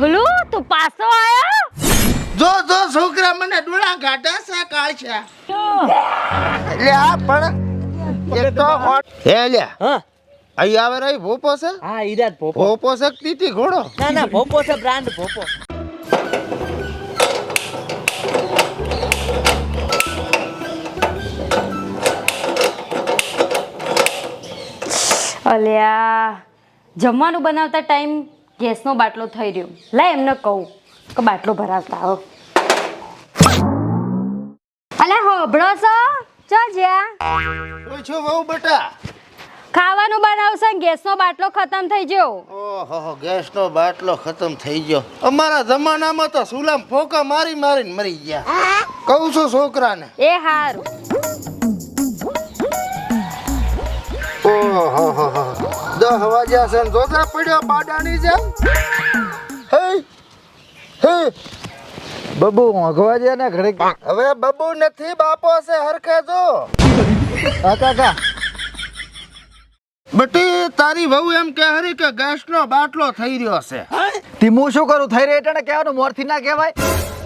ડોહલું તું પાછો આયો? જો છોકરા મને ડોળા ગાઢા છે કાળછા એટલે આ પણ એક તો હે લ્યા હા અહીં આવે રહી ભોપો છે હા ઈરાદ ભોપો ભોપો છે તીતી ઘોડો ના ભોપો છે બ્રાન્ડ ભોપો અલ્યા જમવાનું બનાવતા ટાઈમ ગેસનો બાટલો થઈ રહ્યો. લાય એમને કહું કે બાટલો ભરાવતા આવો. અલ્યા હોભળો છો ચલ જ્યાં પૂછો બહુ બેટા ખાવાનું બનાવશે ને ગેસનો બાટલો ખતમ થઈ ગયો. ઓહો ગેસનો બાટલો ખતમ થઈ ગયો. અમારા જમાનામાં તો સુલામ ફોકા મારીને મરી ગયા. કહું છું છોકરાને. એ હારું. ઓહો 10 વાગ્યા છે ને જોતા પડ્યો બાડાની જેમ. હે બબુ ઊંઘવા દે ને ઘડીક. હવે બબુ નથી બાપો છે હરખે જો. કાકા બટી તારી વહુ એમ કે હરી કે ગેસનો બાટલો થઈ રહ્યો છે. તીમું શું કરું થઈ રહી એટલે કહેવાનું મોરથી ના કહેવાય.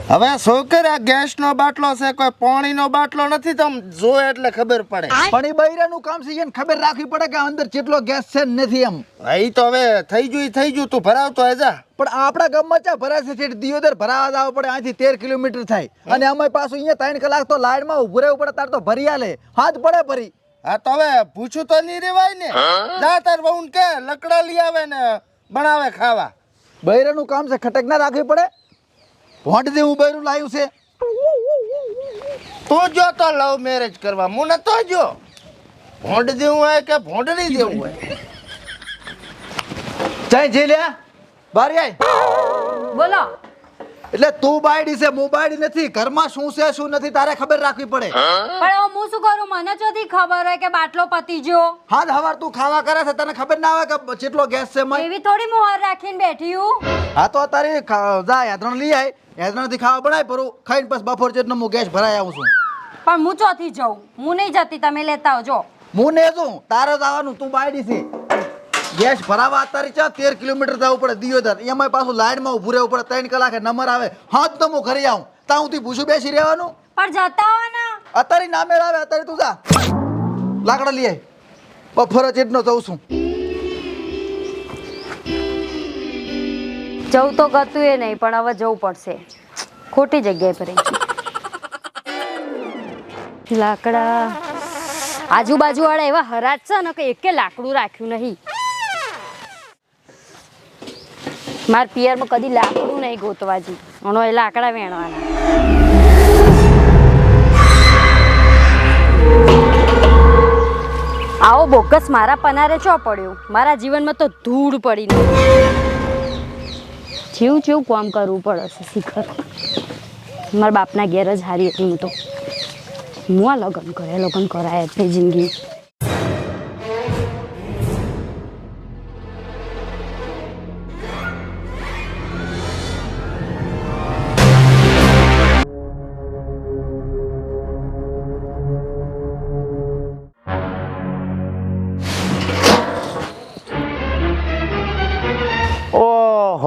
હવે છોકરા ગેસનો બાટલો છે કોઈ પાણીનો બાટલો નથી. તમ જો એટલે ખબર પડે. પણ એ બૈરાનું કામ છે એને ખબર રાખવી પડે કે અંદર કેટલો ગેસ છે ને નથી એમ. એ તો હવે થઈ ગયું તું ભરાવતો જા. પણ આપણા ગામમાં ચા ભરાય છે દિયોદર ભરાવા જવું પડે અહીંથી 13 કિલોમીટર થાય અને અમે પાછું અહીંયા 3 કલાક તો લાઈનમાં ઊભું રહેવું પડે તાર તો ભરી આલે હાથ પડે ભરી. હા તો હવે પૂછું તો નહીં રેવાય ને. જા તાર વહુન કે લકડા લઈ આવે ને બનાવે ખાવા. બૈરાનું કામ છે ખટક ના રાખવી પડે. ભોંડ દે હું બૈરું લાવ્યું છે. તું જો તો લવ મેરેજ કરવા હું નતો જો. ભોંડ દેવું હોય કે ભોંડરી દેવું હોય. ચાઈ જઈ લે બારી આય. બોલો. એટલે તું બાયડી છે હું બાયડી નથી. ઘરમાં શું છે શું નથી તારે ખબર રાખવી પડે. પણ હવે હું શું કરું મને ચોથી ખબર હોય કે બાટલો પતી ગયો. હાથ હવાર તું ખાવા કરે છે તને ખબર ના આવે કે કેટલો ગેસ છે મય. એવી થોડી મોહર રાખીને બેઠી હું. હા તો તારી જા યાદરણ લઈ આય. યાદરણથી ખાવા બનાય પરું ખાઈને પછી બપોર જેટલો હું ગેસ ભરાઈ આવું છું. પણ હું ચોથી જાઉં હું નહીં જતી તમે લેતા આવજો. હું ને છું તારે જ આવવાનું તું બાયડી છે. ગેસ ભરાવા અત્યારે ચા 13 કિલોમીટર જવું પડે દિયોદર. એમાં પાછું લાઈનમાં ઊભું રહેવું પડે 3 કલાકે નંબર આવે. હા તો હું ઘરે આવું તા હું પૂછું બેસી રહેવાનું. પણ જતા હો ને અત્યારે ના મેળ આવે અત્યારે તું જા લાકડા લઈ આય. બપોર જેટલો જઉં છું. જવું તો ગતું એ નહીં પણ હવે જવું પડશે. ખોટી જગ્યાએ પર લાકડા આજુબાજુ વાળા એવા હરાજ છે ને કે એકે લાકડું રાખ્યું નહીં. મારા પિયરમાં કદી લાકડું નહીં ગોતવાજી એનો એ લાકડા વેણવાના. આવો બોકસ મારા પનારે ચો પડ્યો. મારા જીવનમાં તો ધૂળ પડી નહીં. જેવું કામ કરવું પડે છે શિખર. મારા બાપના ઘેર જ હારી હતી હું તો. હું આ લગ્ન કરાય આપણી જિંદગી.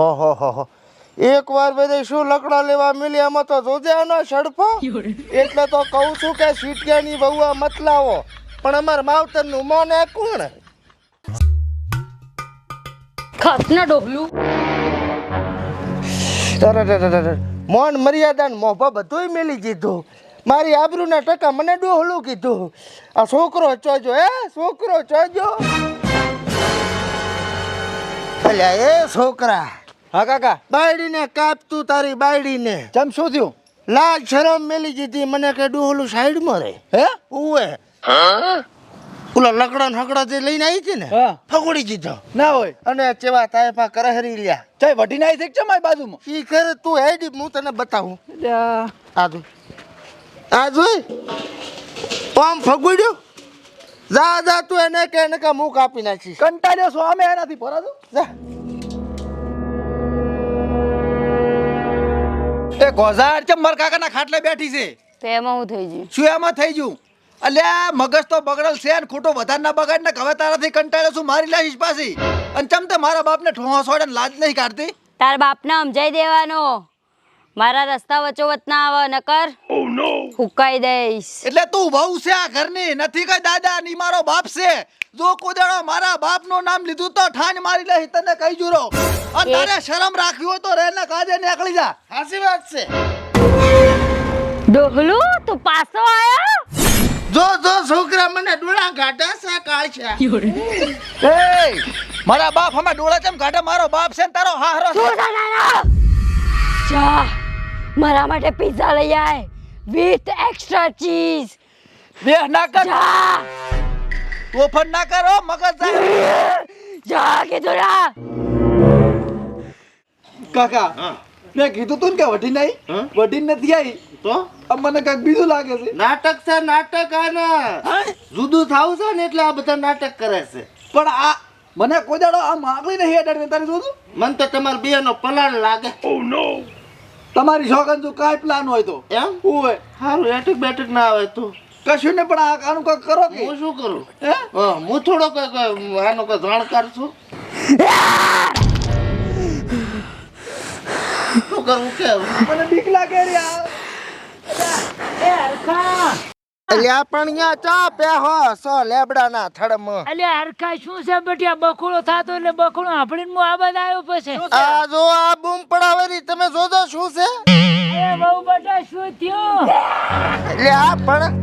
ઓહો એક વાર બધે શું લકડા લેવા મિલી આમાં તો જોજે આનો સડફો. એટલે તો કહું છું કે સીટિયાની બહુઆ મત લાવો. પણ અમાર માવતરનું મોને કોણ ખતના ડોબલું મોન મર્યાદા મોભા બધુંય મેલી દીધું. મારી આબરૂના ટકા મને ડોહલું કીધું. આ છોકરો ચોજો છોકરો ચોજો. અલ્યા એ છોકરા હા કાકા બાયડીને કાપ તું તારી બાયડીને. ચમ શું થયું. લાજ શરમ મેલી દીધી મને કે ડોહલું સાઈડમાં રહે. હે ઉવે ઓલા લકડા હકડા જે લઈને આવી હતી ને હા ફગોડી દીધો ના હોય. અને ચેવા તાયફા કરહરી લ્યા. ચાઈ વઢી નાઈ છે ચમાઈ બાજુમાં. ઈ કરે તું હેડી હું તને બતાવું. આ જોઈ પામ ફગોડ્યો. જા તું એને કે એને કા મું કાપી નાખીશ. કંટાળ્યો છો અમે એનાથી ભરાતું જા એ ગોઝાર ચમ માર કાકાના ખાટલે બેઠી છે. તો એમાં હું થઈ ગયું. શું એમાં થઈ ગયું. અલ્યા મગજ તો બગડલ છે ને ખોટો વધારે ના બગાડ ને હવે તારાથી કંટાળ્યો છું મારી લાઈશ પાછી. અને ચમ તે મારા બાપને ઠોહો છોડે ને લાજ નહીં કાઢતી. તાર બાપને સમજાઈ દેવાનો મારા રસ્તા વચ્ચોવચ ના આવે નકર હુકાઈ દઈશ. એટલે તું વહુ છે આ ઘરની, નથી કઈ દાદા ની મારો બાપ છે. જો કોદડો મારા બાપ નું નામ લીધું તો ઠાણ મારી લે તને કહી જુરો. અને તારે શરમ રાખવી હોય તો રેને કાજે નીકળી જા. સાચી વાત છે. ડોહલું તું પાછો આયો? જો છોકરા મને ડોળા ગાઢા છે કાળછા. એ મારા બાપ હમે ડોળા ચમ કાઢે, મારો બાપ છે ને તારો હાહરો છે. જા મારા માટે પિઝા લઈ આય વિથ એક્સ્ટ્રા ચીઝ. દેહ ના કર, જા ઓફર ના કરો, મગજ જાય. જા કીધું ના. કાકા મેં કીધું તું ને કે વઢી નહીં, વઢી નથી આવી તો મને કઈક બીજું લાગે છે. નાટક છે નાટક. આના જુદું થાવ છે ને એટલે આ બધા નાટક કરે છે. પણ આ મને કોઈ દાડો આ માગલી નહીં અડાડી તારી જોતું. મને તો તમારા બે નો પલાણ લાગે. તમારી છોકન જો કાઈ પ્લાન હોય તો એમ હોય હારું એટક બેટક ના આવે તું કશું ને, પણ આનું કઈક કરો કે. હું શું કરું? હે? હું થોડો કઈ આનો કઈ જાણકાર છું. શું કરવું કે મને બીક લાગે રે આ. અલ્યા પણ ન્યા ચા પેહો સો લેબડાના થડમ. અલ્યા હરખા શું છે બટિયા બખોળો થાતો એટલે બખોળો હાંભળીને હું આબાદ આવ્યો પછી. આ જો આ બૂમ પડાવેરી તમે જોજો શું છે. એ બહુ બટા શું થયું? અલ્યા પણ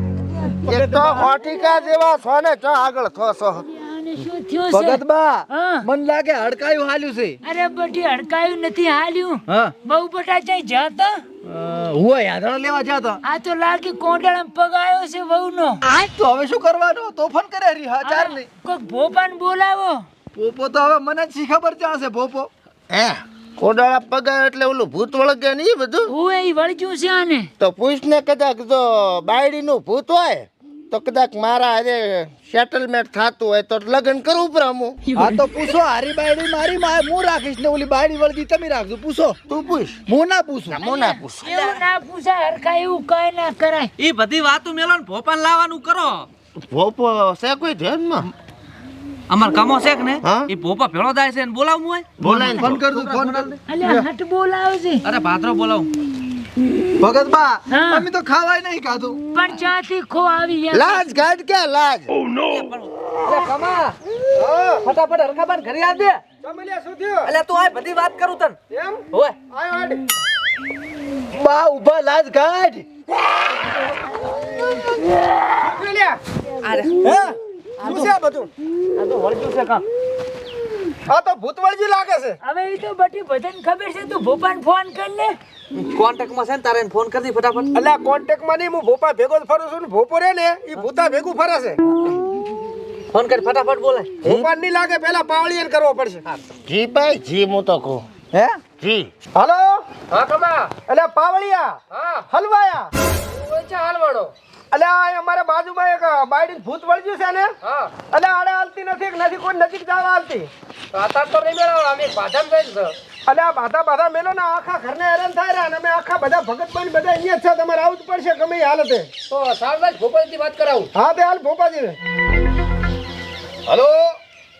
એક તો હોટિકા જેવા છો ને ચા આગળ થો છો. આને શું થયું છે? ભગત બા હા. મન લાગે હડકાયું હાલ્યું છે. અરે બટી હડકાયું નથી હાલ્યું. હા બહુ બટા જઈ જતો હું યાદણ લેવા જાતો. આ તો લાગી કોંડાળામાં પગ આવ્યો છે વહુનો. તો હવે શું કરવાનું? તોફાન કરે રી હા ચાર નહીં. કોક ભોપાને બોલાવો. પોપો તો હવે મને જ શી ખબર ચાલશે પોપો. હે કોડાળા પગાર એટલે ઓલું ભૂત વળગે નહીં બધું. હું એ વળગ્યું છે આને. તો પૂછને કદાચ જો બાયડીનું ભૂત હોય તો કદાચ મારા હારે સેટલમેન્ટ થતું હોય તો લગ્ન કરવું પડે. હું હા તો પૂછો, હારી બાયડી મારી માં હું રાખીશ ને ઓલી બાયડી વળગી તમે રાખજો. પૂછો, તું પૂછ. હું ના પૂછું. હું ના પૂછ. એવું ના પૂછાય હરખા, એવું કઈ ના કરાય. ઈ બધી વાતો મેલો ને ભોપાલ લાવવાનું કરો. ભોપો છે કોઈ ધ્યાનમાં? અમાર કામો છે કે ને હા? ઈ ભોપા ભેળો થાય છે ને બોલાવવું હોય. બોલાય ફોન કર દઉં, ફોન કર દઉં. અલ્યા હટ બોલાવે છે. અરે ભાદરો બોલાવું. ભગત બા હા. અમે તો ખાવાય નહીં ખાધું. પણ ચાથી ખો આવી ગયા. લાજ ગાઢ કે લાજ. ફટાફટ હરખાબાન ઘરે આવ દે. અલ્યા તું આ બધી વાત કરું તન. એમ? હોય. બા ઉભા લાજ કાઢ. હવે ઈ તો બટી બધાને ખબર છે, તું ભોપાને ફોન કર લે. કોન્ટેક્ટ માં છે ને તારે એને ફોન કરી દે ફટાફટ. અલ્યા કોન્ટેક્ટ માં નહીં, હું ભોપા ભેગો જ ફરું છું ને ભોપો રે ને ઈ ભૂતા ભેગું ફરે છે. ફોન કરી ફટાફટ બોલે. ભોપા નહીં લાગે, પેલા પાવળીયન કરવો પડશે. જી ભાઈ જી હું તો કહું. હે જી હાલો હા કમા. અલ્યા પાવળિયા હા હલવાયા ઓછા હાલવાડો. અલ્યા આ અમારે બાજુમાં એક બાયડી ભૂત વળગ્યું છે ને. હા અલ્યા આડે હાલતી નથી કે નથી કોઈ નજીક જવા હાલતી. આતા તો નહીં મેળો, અમે બાધામ જઈ છે. અલ્યા બાધા મેલો ને આખા ઘરને હેરાન થાય રહ્યા અને અમે આખા બધા ભગત બન બધા અહીંયા જ છે. તમારે આવું જ પડશે ગમે એ હાલતે. તો સારદાસ ભોપાજીથી વાત કરાવું. હા તે હાલ ભોપાજી. હલો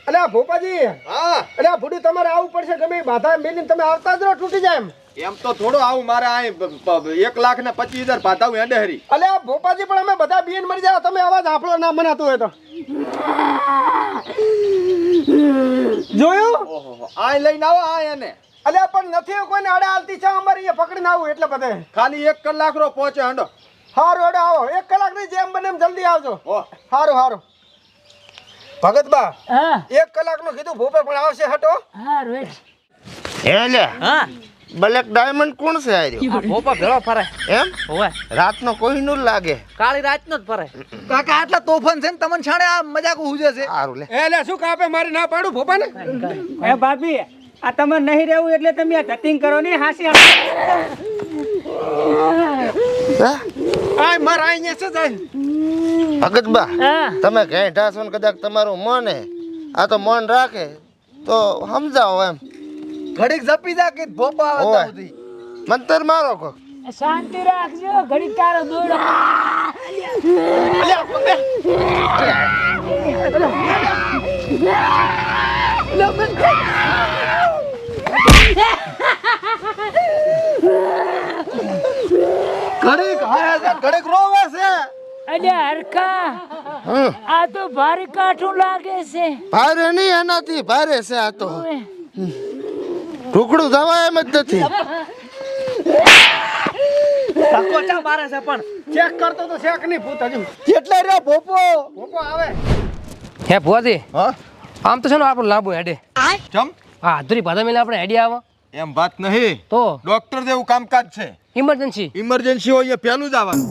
અલ્યા ભોપાજી. હા અલ્યા ભૂડી તમારે આવું પડશે ગમે એ બાધા મેલીને તમે આવતા જ રહો, તૂટી જાય એમ. એમ તો થોડું આવું મારે આ 1,25,000 પાતાવું હેડે હરી. અલ્યા ભોપાજી પણ અમે બધા બીન મરી જાવ, તમે અવાજ આપણો ના મનાતો હોય તો. જોયું? ઓહો આ લઈને આવો આ એને અલ્યા પણ નથી કોઈને આડે હાલતી છે, અમારે અહીંયા પકડીને આવું એટલે બધે. ખાલી 1 કલાક રો પહોંચે હંડો. હારું હેડો આવો, 1 કલાક ની જેમ બને એમ જલ્દી આવજો. ઓહ હારું ભગત બા હા 1 કલાક નું કીધું, ભોપે પણ આવશે હટો. હા રોજ હે લે હા બ્લેક ડાયમંડ કોણ છે આર્યો? આ ભોપા ભેળો ફરે. એમ હોય. રાતનો કોઈ નું લાગે. કાળી રાત નો જ ફરે. કાકા આટલા તોફાન છે ને તમને છાણે આ મજાક હુજે છે. સારું લે. એ લે શું કાપે મારી ના પાડું ભોપા ને. એ ભાભી આ તમે નહીં રહેવું એટલે તમે આ ધતિંગ કરો ને હાસી. આય માર અહીંયા છે જાય. ભગત બા હા તમે ઘેઠા છો ને કદાચ તમારું મન હે આ તો મન રાખે તો સમજાવો એમ. ઘડીક જપી જા કે ભોપા આવે ઓય. ત્યાં સુધી. મંતર મારો કો. શાંતિ રાખજો, ઘડી તારો દોડો. છે ઘડીક રોવે છે. અલ્યા હરખા આ તો ભારે કાઠું લાગે છે ભારે નહીં, એનાથી ભારે છે આ તો. ઢુકડું થવા એમ જ નથી. ધક્કો ચા મારે છે પણ ચેક કરતો તો ચેક નહીં ભૂત હજુ કેટલા રે પોપો ભોપો આવે. હે ભુવાજી હા આમ તો છે ને આપણું લાંબુ હેડે ચમ હા અધૂરી ભાષા મેલે આપણે આઈડિયા આવે એમ વાત નહીં, તો ડોક્ટર જેવું કામકાજ છે. ઇમરજન્સી ઇમરજન્સી હોય એ પહેલું જ આવવાનું.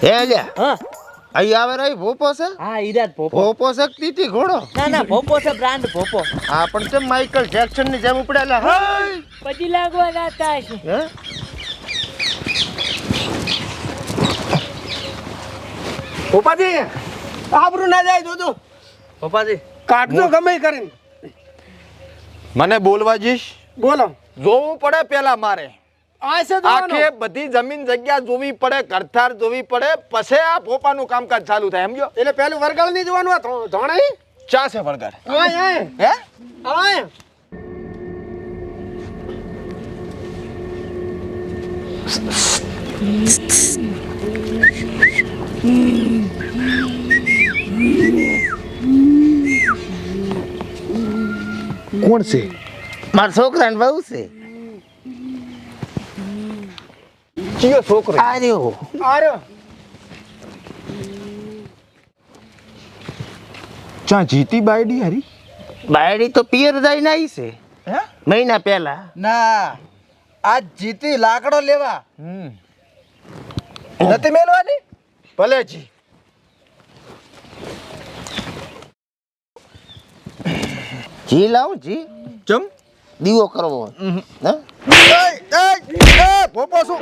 હે લ્યા, હા અહીં આવે રહી ભોપો છે. હા ઈરાદ ભોપો ભોપો શક્તિ થી ઘોડો. ના ના ભોપો છે બ્રાન્ડ ભોપો હા પણ કેમ માઇકલ જેક્સન ની જેમ ઉપડેલા? હાય! પછી લાગવા નાતા છે હે? ભોપાજી આબરૂ ના જાય જોજો. ભોપાજી કાઢજો ગમે ઈ કરીને. મને બોલવા જઈશ, બોલો. જોવું પડે પેલા મારે. આ છે જોવાનું. આખે બધી જમીન જગ્યા જોવી પડે, ઘરથાર જોવી પડે, પછી આ ભોપાનું કામકાજ ચાલુ થાય, સમજો? એટલે પેલું વરગાળ નહીં જોવાનું, આ ધોણે ચા છે વળગાર. આય આય હે આય. કોણ છે? મારા છોકરાને બહુ છે. કયો છોકરો? આર્યો. આર્યો. ચા જીતી બાયડી હરી. બાયડી તો પિયર જઈને આવી છે હે મહિના પહેલા. ના આજ જીતી લાકડો લેવા હમ નથી મેલવાની. ભલે જી. જી લાવું જી, ચમ દીવો કરવો. હા? ભોપો શું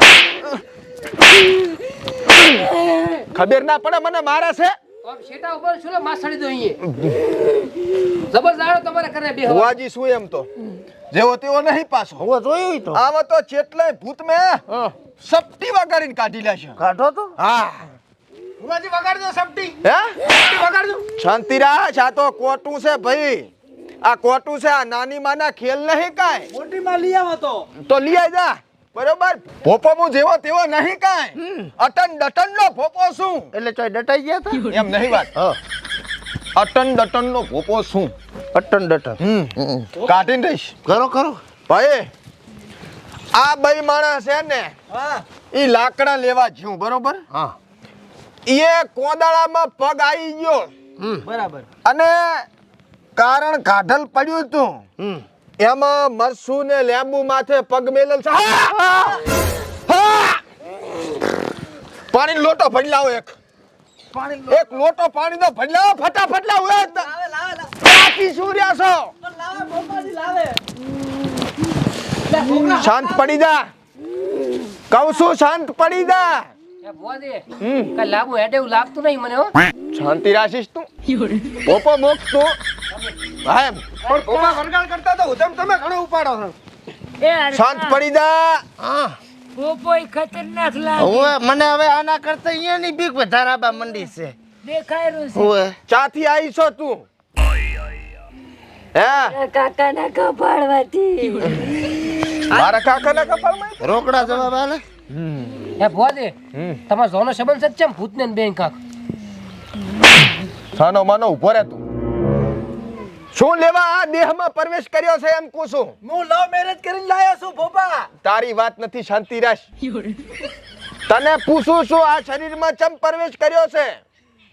ખબર ના પડે મને મારે છે. શેટા ઉપર શું માસડી દો અહીંયા જબર જાડો તમારે કરે બે ભુવાજી શું એમ તો જેવો તેવો નહીં પાછો. હવે જોયું ઈ તો. આમાં તો ચેટલાય ભૂત મેં સપટી વગાડીને કાઢી લેશે. કાઢો તો. હા ભુવાજી વગાડજો સપટી. હે વગાડજો. શાંતિ રાખ, આ તો કોટું છે ભાઈ, આ કોટું છે. આ નાની માના ખેલ નહીં કાંઈ. મોટી માં લઈ આવો તો લઈ આઈ જા, બરોબર? ભોપો હું જેવો તેવો નહીં કાંઈ. અટન ડટન નો ભોપો શું? એટલે ચોય ડટાઈ ગયા હતા. એમ નહીં વાત. હા, અટન ડટન નો ભોપો શું? અટન ડટન. કાઢીને રહીશ કરો કરો. ભાઈ. આ બે માણસ છે ને, ઈ લાકડા લેવા જ્યું, બરોબર? હા. એ કોદાળામાં પગ આવી ગયો બરાબર. અને કારણ કાઢલ પડ્યું હતું. એમાં મરસુ ને લેંબુ માથે પગ મેલેલ છે. પાણી લોટો ભડલાવો એક લોટો પાણી નો ભડલાવો ફટાફટ લાવો. બાકી શું રહ્યા છો? શાંત પડી જા, કહું છું શાંત પડી જા. ભુવાજી કઈ લાંબુ હેડે એવું લાગતું નહીં મને હો શાંતિ રાખીશ તું. પોપો મોક તું. હા એમ. પણ ભોપા વરગાળ કરતા તો ઉધમ તમે ઘણો ઉપાડો છો. એ હરખા, શાંત પડી જા. હા. પોપોય ખતરનાક લાગે હવે મને હવે આના કરતા અહીંયાની બીક વધારે આબા મંડી છે. દેખાય રહ્યું છે હવે ચાથી આવી છો તું? હે કાકાના કપાળવાથી મારા કાકાના કપાળમાં રોકડા જવાબ આલે. હે ભુવાજી તમારો જોનો સંબંધ છે ચમ ભૂતને ને બેન કાક સાનો માનો ઉભો રહે તું. શું લેવા આ દેહમાં પ્રવેશ કર્યો છે એમ પૂછું? હું લવ મેરેજ કરીને લાયો છું ભોપા. તારી વાત નથી, શાંતિ રાખ. તને પૂછું છું આ શરીરમાં ચમ પ્રવેશ કર્યો છે?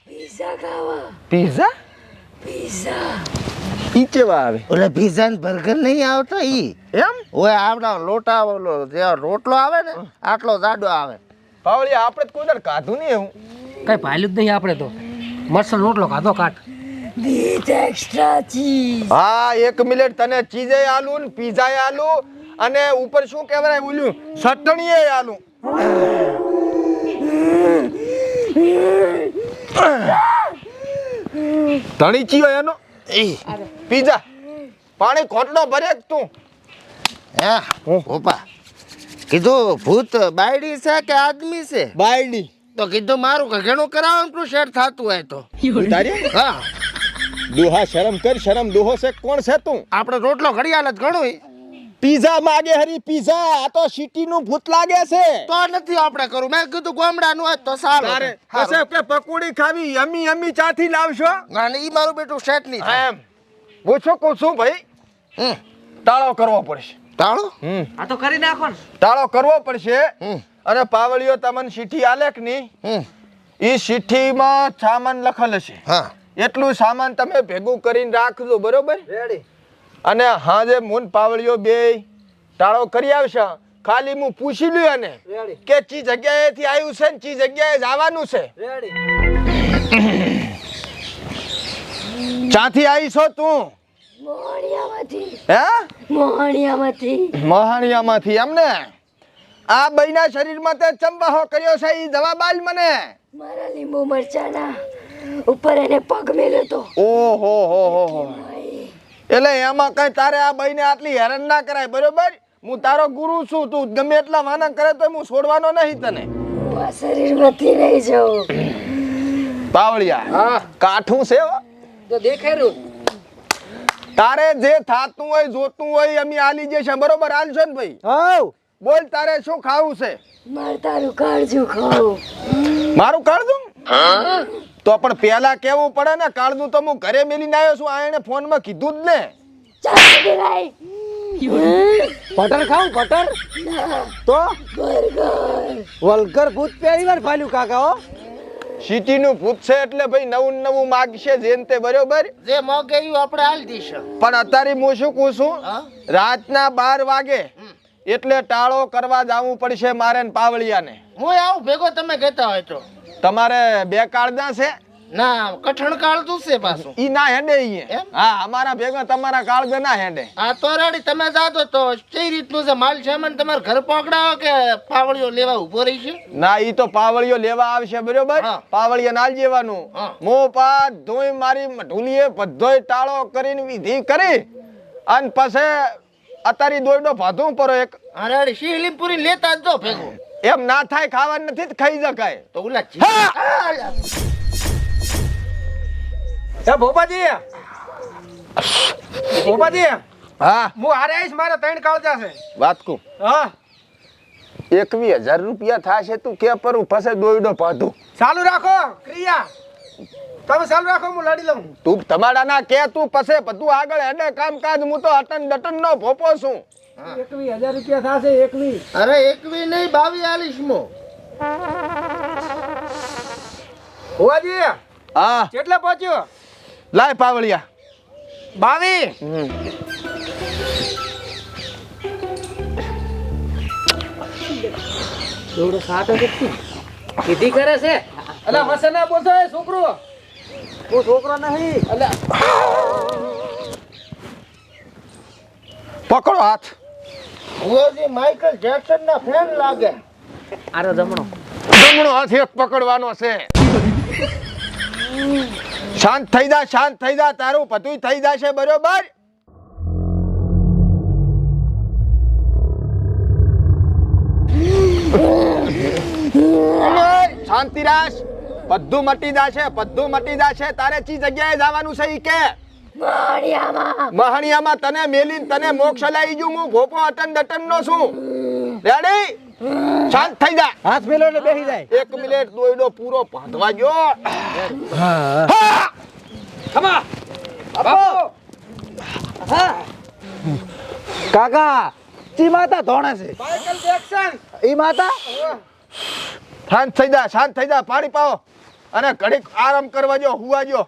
પીઝા ખાવા પીઝા? પીઝા ઈ કેવા આવે? ઓલે પીઝા ને બર્ગર નહીં આવતા ઈ. એમ ઓય આવડા લોટા ઓલો જે રોટલો આવે ને આટલો જાડો આવે. પાવળી આપણે તો કોઈ દર કાધું નહીં એવું. કઈ ભાલ્યું જ નહીં આપણે તો મરસલ રોટલો ખાધો કાટ વિથ એક્સ્ટ્રા ચીઝ હા 1 મિનિટ, તને ચીઝે આલુ ને પીઝા આલુ અને ઉપર શું કહેવાય બોલ્યું ચટણીએ આલુ. ધણી ચીયો એનો પીઝા પાણી ખોટનો ભરે તું. હે ઓપા કીધું ભૂત બાયડી છે કે આદમી છે? બાયડી તો કીધું મારું કે ઘણું કરાવવાનું તું શેર થાતું હોય તો. તારી હા, દોહા શરમ કર, શરમ દોહો છે કોણ છે તું? આપણે રોટલો ઘડિયાળ જ ઘણું. પીઝા માગે હરી પીઝા આ તો સિટી નું ભૂત લાગે છે તો નથી આપણે કરું મેં કીધું ગામડાનું હોય તો સારું તારે કશે કે પકોડી ખાવી યમી યમી ચાથી લાવશો અને ઈ મારું બેટું સેટ નહીં થાય. એમ પૂછો કહું છું ભાઈ હમ. તાળો કરવો પડશે તાળો આ તો કરી નાખો ને. તાળો કરવો પડશે હમ. અને પાવળીઓ તમને ચીઠી આલે કે નહીં હમ. ઈ ચીઠીમાં સામાન લખેલ હશે હા એટલું સામાન તમે ભેગું કરીને રાખજો બરોબર રેડી. અને હાજે મુન પાવળીઓ બે તાળો કરી આવશે ખાલી હું પૂછી લ્યો અને રેડી. કે ચી જગ્યાએથી આવ્યું છે ને ચી જગ્યાએ જવાનું છે રેડી. ચાથી આવી છો તું મોહણિયામાંથી હે મોહણિયામાંથી મહાણિયામાંથી એમને આ બઈના શરીરમાં તે ચંબાહો કર્યો છે ઈ જવાબ આલ મને મારા લીંબુ મરચાના ઉપર એને પગ મેલ્યો તો ઓહો હો હો હો એટલે એમાં કઈ તારે આ બઈને આટલી હેરાન ના કરાય બરોબર હું તારો ગુરુ છું તું ગમે એટલા વાના કરે તો હું છોડવાનો નહીં તને હું આ શરીરમાંથી નહીં જાઉં. પાવળિયા કાઠું છે હો. તો દેખાય રહ્યું. તારે જે થાતું હોય જોતું હોય અમે આલી જશે બરોબર આલશો ને ભાઈ હવ બોલ તારે શું ખાવું છે મારે તારું કાળજું ખાવું. મારું કાળજું તો પણ પેલા કેવું પડે ને કાળજું તો હું ઘરે મેલીને આવ્યો છું આ એને ફોનમાં કીધું જ ને ચાલ દેવાય. બટર ખાવું બટર તો બર્ગર વલગર ભૂત પહેલી વાર ફાલ્યું કાકા હો સિટી નું ભૂત છે એટલે ભાઈ નવું નવું માગશે જેન તે બરોબર જે મોગે ઈ આપણે હાલ દઈશું. પણ અત્યારે હું શું કહું છું હા? રાતના 12 વાગે એટલે ટાળો કરવા જવું પડશે મારે ને પાવળિયાને હું આવું ભેગો તમે કહેતા હોય તો તમારે બે કાળજા છે ના કઠણ કાળતું છે પાછું ઈ ના હેડે ઈ એમ? હા અમારા ભેગા તમારા કાળજા ના હેડે આ તો રેડી તમે જાતો તો કઈ રીતનું છે માલ સામાન તમારે ઘર પકડાવો કે પાવળીઓ લેવા ઉભો રહી છે ના ઈ તો પાવળિયો લેવા આવશે બરોબર હા. પાવળિયા નાલ જેવાનું હા. મો પા ધોઈ મારી ઢુલીએ બધોય ટાળો કરીને વિધિ કરી અને પછી અતારી દોયડો ભાધું પરો એક હા રેડી શીલી પૂરી લેતા જ જો ભેગો એમ ના થાય ખાવાનું નથી જ ખાઈ જકાય તો ઓલા એ ભોપાજી ભોપાજી હા હું હારે આવીશ મારે 3 કાળજા છે વાત કુ હા 21,000 રૂપિયા થાશે તું કે પરું પછી દોયડો ભાધું ચાલુ રાખો ક્રિયા તમે ચાલુ રાખો હું લડી લઉં તું તમારા ના કે તું પછી બધું આગળ હેડે કામકાજ હું તો અટન ડટન નો ભોપો છું 21,000 રૂપિયા થશે 21 અરે 21 નહીં 22 આલીશ મો હોવાજી હા કેટલે પહોંચ્યો લાય પાવળિયા 22 થોડું ખાતો કેટલું કીધી કરે છે. અલા મસે ના બોલતો એ છોકરો હું છોકરો નહીં અલા પકડો હાથ ઓજી માઇકલ જેક્સન ના ફેન લાગે આરો જમણો. જમણો હાથ એક પકડવાનો છે શાંત થઈ જા તારું બધું થઈ જશે બરોબર શાંતિ રાખ બધું મટી જશે તારે ચી જગ્યાએ જવાનું છે ઈ કે મહાણિયામાં તને મેલીન તને મોક્ષ લાવી જુ હું ભોપો અટન ડટન નો છું રેડી શાંત થઈ જા હાથ મેલો એટલે બેસી જાય 1 મિનિટ દોયડો પૂરો બાંધવા જો ખમા બાપુ કાકા તી માતા ધોણે છે માઇકલ જેક્સન ઈ માતા શાંત થઈ જા પાણી પાવો અને ઘડીક આરામ કરવા જો હુવા જો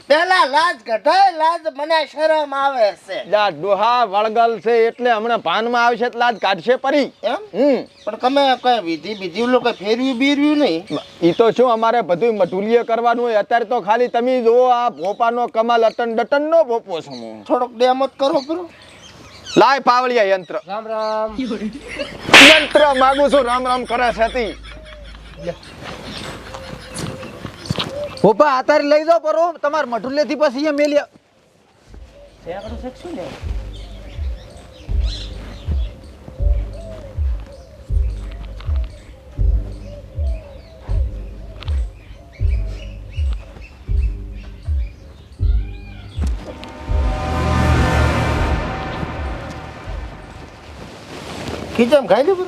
પેલા લાજ કઢાય લાજ મને શરમ આવે છે જા ડોહા વળગલ છે એટલે હમણાં ભાનમાં આવશે એટલે આજ કાઢશે પરી એમ હમ પણ તમે કઈ વિધિ બીજી લોકો ફેરવ્યું બીરવ્યું નહીં ઈ તો શું અમારે બધું મઢુલીએ કરવાનું હોય અત્યારે તો ખાલી તમે જો આ ભોપાનો કમાલ અટન ડટન નો ભોપો છું હું. થોડોક ડેમત કરો કરો લાય પાવળિયા યંત્ર રામ રામ. યંત્ર માગું છું રામ રામ કરે છે તી પપ્પા આતારી લઈ જાઓ પરો તમાર મઠુલે થી પછી અહીંયા મેલ્યા ખીચામ ખાઈ લે બરો.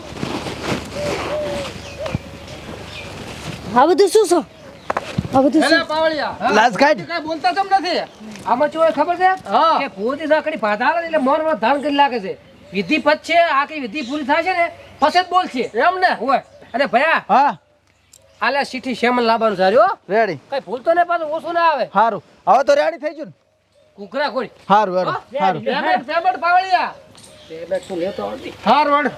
આ બધું શું છે આ બધું શું પાવળિયા લાજ કાઢ કઈ બોલતા કેમ નથી આમાં શું હોય ખબર છે કે ભૂતી સાકડી પાધારે એટલે મોર ધાન કરી લાગે છે વિધિ પત છે આખી વિધિ પૂરી થાય છે ને પછી જ બોલશે એમ ને હોય અને ભયા હા આલે સીઠી શેમન લાવવાનું સારું રેડી કઈ ભૂલતો ને પાછું ઓછું ના આવે સારું હવે તો રેડી થઈ ગયું ને કુકરા કોઈ સારું હેડો સારું પેમેન્ટ પાવળિયા પેમેન્ટ તું લેતો આવતી હારું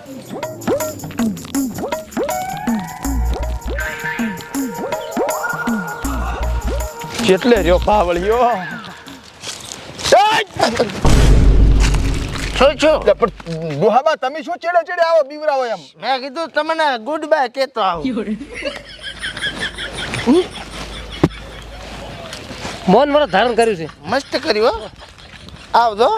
કેટલે રહ્યો પાવળિયો છું પણ ડોહાબા તમે શું ચેડે ચેડે આવો બીવરાવો એમ મેં કીધું તમને ગુડ બાય કેતો આવું મોન મને ધારણ કર્યું છે મસ્ત કર્યું હો આવજો